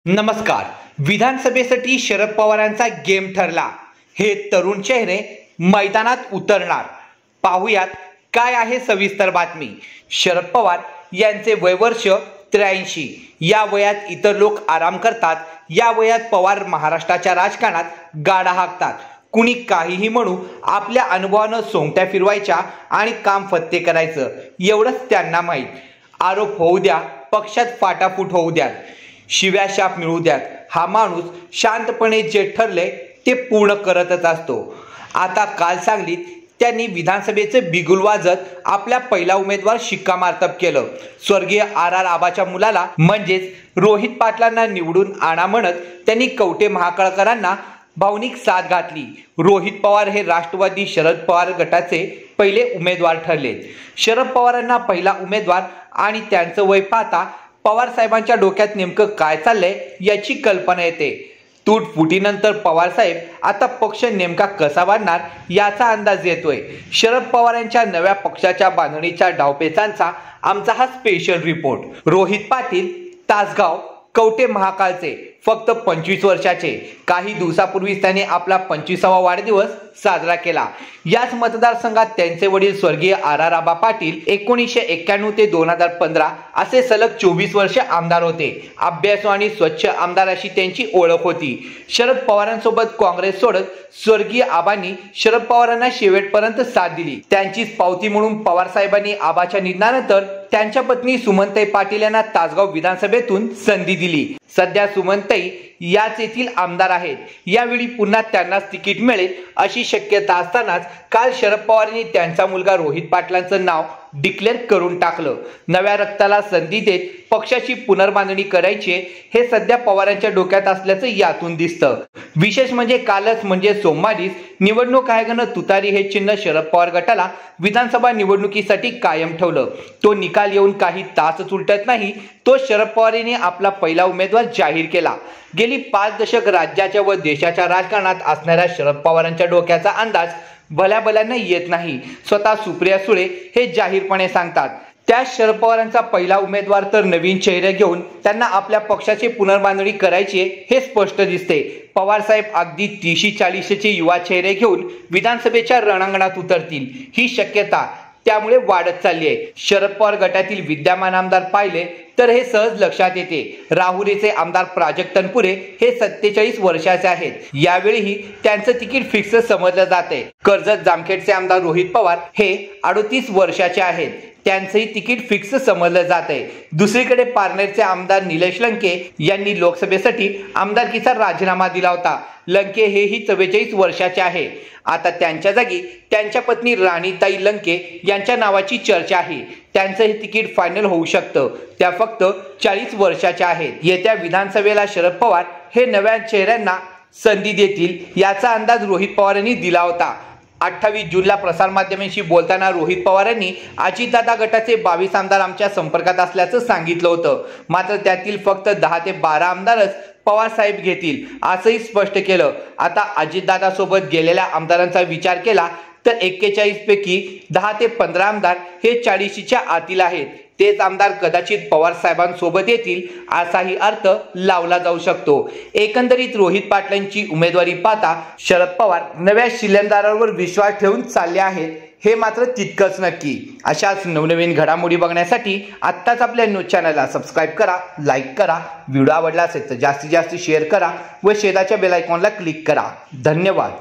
नमस्कार. विधानसभेसाठी शरद पवारांचा गेम ठरला. हे तरुण चेहरे मैदानात उतरणार. पाहुयात काय आहे सविस्तर बातमी. शरद पवार यांचे वयवर्ष 83. या वयात इतर लोक आराम करतात. या वयात पवार महाराष्ट्राच्या राजकारणात गाडा हाकतात. कुणी काहीही म्हणू, आपल्या अनुभवानं सोंगट्या फिरवायच्या आणि काम फत्ते करायचं एवढंच त्यांना माहीत. आरोप होऊ द्या, पक्षात फाटाफूट होऊ द्यात, शिव्या शाप मिळू द्यात, हा माणूस शांतपणे जे ठरले ते पूर्ण करतच असतो. आता काल सांगलीत त्यांनी विधानसभेचं बिगुल वाजत आपल्या पहिला उमेदवार शिक्कामोर्तब केलं. स्वर्गीय RR आबाच्या मुलाला म्हणजेच रोहित पाटलांना निवडून आणा म्हणत त्यांनी कवठे महाकाळकरांना भावनिक साथ घातली. रोहित पवार हे राष्ट्रवादी शरद पवार गटाचे पहिले उमेदवार ठरले. शरद पवारांना पहिला उमेदवार आणि त्यांचं वय पाहता पवार साहेबांच्या डोक्यात नेमकं काय चाललंय याची कल्पना येते. तुटफुटीनंतर पवार साहेब आता पक्ष नेमका कसा बांधणार याचा अंदाज येतोय. शरद पवारांच्या नव्या पक्षाच्या बांधणीच्या डावपेचांचा आमचा हा स्पेशल रिपोर्ट. रोहित पाटील, तासगाव, कवठे महाकाळचे, फक्त 25 वर्षाचे. काही दिवसापूर्वीच त्यांनी आपला 25वा वाढदिवस साजरा केला. याच मतदारसंघात त्यांचे वडील स्वर्गीय RR आबा पाटील 1991 ते 2015 असे सलग 24 वर्ष आमदार होते. अभ्यासू आणि स्वच्छ आमदार अशी त्यांची ओळख होती. शरद पवारांसोबत काँग्रेस सोडत स्वर्गीय आबांनी शरद पवारांना शेवटपर्यंत साथ दिली. त्यांचीच पावती म्हणून पवार साहेबांनी आबाच्या निधनानंतर त्यांच्या पत्नी सुमनताई पाटील यांना तासगाव विधानसभेतून संधी दिली. सध्या सुमनताई याच येथील आमदार आहेत. यावेळी पुन्हा त्यांनाच तिकीट मिळेल अशी शक्यता असतानाच काल शरद पवारांनी त्यांचा मुलगा रोहित पाटलांचं नाव डिक्लेअर करून टाकलं. नव्या रक्ताला संधी देत पक्षाची पुनर्बांधणी करायची हे सध्या पवारांच्या डोक्यात असल्याचं यातून दिसतं. विशेष म्हणजे कालच म्हणजे सोमवारीच निवडणूक आयोगानं तुतारी हे चिन्ह शरद पवार गटाला विधानसभा निवडणुकीसाठी कायम ठेवलं. तो निकाल येऊन काही तासच उलटत नाही तो शरद पवार यांनी आपला पहिला उमेदवार जाहीर केला. गेली 5 दशक राज्याच्या व देशाच्या राजकारणात असणाऱ्या शरद पवारांच्या डोक्याचा अंदाज भल्याभल्यांना येत नाही. स्वतः सुप्रिया सुळे हे जाहीरपणे सांगतात. त्या शरद पवारांचा पहिला उमेदवार तर नवीन चेहरे घेऊन त्यांना आपल्या पक्षाची पुनर्बांधणी करायची हे स्पष्ट दिसते. पवार साहेब अगदी 30-40चे युवा चेहरे घेऊन विधानसभेच्या रणांगणात उतरतील ही शक्यता त्यामुळे वाढत चालली आहे. शरद पवार गटातील विद्यमान आमदार पाहिले तर हे सहज लक्षात येते. राहुरीचे आमदार प्राजक्त तनपुरे हे 47 वर्षाचे आहेत. यावेळीही त्यांचं तिकीट फिक्स समजलं जाते. कर्जत जामखेडचे आमदार रोहित पवार हे 38 वर्षाचे आहेत. त्यांचंही तिकीट फिक्स समजलं जाते. दुसरीकडे पारनेरचे आमदार निलेश लंके यांनी लोकसभेसाठी आमदारकीचा राजीनामा दिला होता. लंके हेही 44 वर्षाचे आहे. आता त्यांच्या जागी त्यांच्या पत्नी राणीताई लंके यांच्या नावाची चर्चा आहे. त्यांचं हे तिकीट फायनल होऊ शकतं. त्या फक्त 40 वर्षाच्या आहेत. येत्या विधानसभेला शरद पवार हे नव्या चेहऱ्यांना संधी देतील याचा अंदाज रोहित पवारांनी दिला होता. 28 जूनला प्रसारमाध्यमांशी बोलताना रोहित पवारांनी अजितदादा गटाचे 22 आमदार आमच्या संपर्कात असल्याचं सांगितलं होतं. मात्र त्यातील फक्त 10 ते 12 आमदारच पवार साहेब घेतील असंही स्पष्ट केलं. आता अजितदादा सोबत गेलेल्या आमदारांचा विचार केला तर 41 पैकी 10 ते 15 आमदार हे 40च्या आतील आहेत. तेच आमदार कदाचित पवार साहेबांसोबत येतील असाही अर्थ लावला जाऊ शकतो. एकंदरीत रोहित पाटलांची उमेदवारी पाहता शरद पवार नव्या शिलेदारांवर विश्वास ठेवून चालले आहेत हे मात्र तितकंच नक्की. अशाच नवनवीन घडामोडी बघण्यासाठी आत्ताच आपल्या न्यूज चॅनलला सबस्क्राईब करा, लाईक करा. व्हिडिओ आवडला असेल तर जास्तीत जास्त शेअर करा व शेजारच्या बेल आयकॉनला क्लिक करा. धन्यवाद.